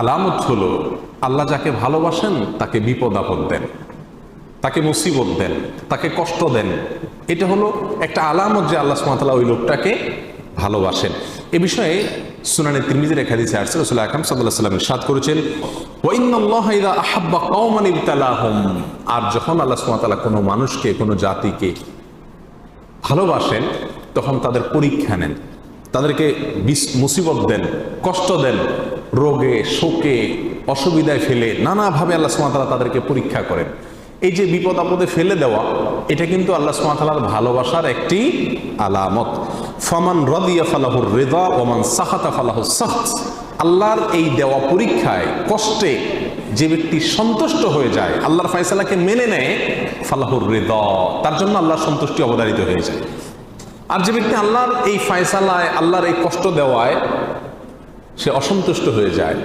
আলামত হলো আল্লাহ যাকে ভালোবাসেন তাকে বিপদ আপদ দেন, তাকে মুসিবত দেন, তাকে কষ্ট দেন। এটা হলো একটা আলামত যে আল্লাহ সুবহানাহু ওয়া তাআলা ওই লোকটাকে ভালোবাসেন। এ বিষয়ে সুনানে তিরমিজির এক হাদিসে আসছে, রাসূল আকরাম সাল্লাল্লাহু আলাইহি ওয়াসাল্লাম ইরশাদ করেছেন, ওয়া ইন্নাল্লাহা ইযা আহাব্বা কওমান ইবতালাহুম। আর যখন আল্লাহ সুবহানাহু ওয়া তাআলা কোনো মানুষকে, কোনো জাতিকে ভালোবাসেন তখন তাদের পরীক্ষা নেন, তাদেরকে মুসিবত দেন, কষ্ট দেন, রোগে শোকে অসুবিধায় ফেলে নানাভাবে আল্লাহ সুবহানাহু ওয়া তাআলা তাদেরকে পরীক্ষা করেন। এই যে বিপদ আপদে ফেলে দেওয়া, এটা কিন্তু আল্লাহ সুবহানাহু ওয়া তাআলার ভালোবাসার একটি আলামত। ফামান রাদিয়া ফালাহুর রিদা ওয়া মান সাখাতা ফালাহুস সাখত। আল্লাহর এই দেওয়া পরীক্ষায়, কষ্টে যে ব্যক্তি সন্তুষ্ট হয়ে যায়, আল্লাহর ফয়সালাকে মেনে নেয়, ফালাহুর রিদা, তার জন্য আল্লাহর সন্তুষ্টি অবধারিত হয়ে যায়। আর যে ব্যক্তি আল্লাহর এই ফয়সালায়, আল্লাহর এই কষ্ট দেওয়ায় সে অসন্তুষ্ট হয়ে যায়,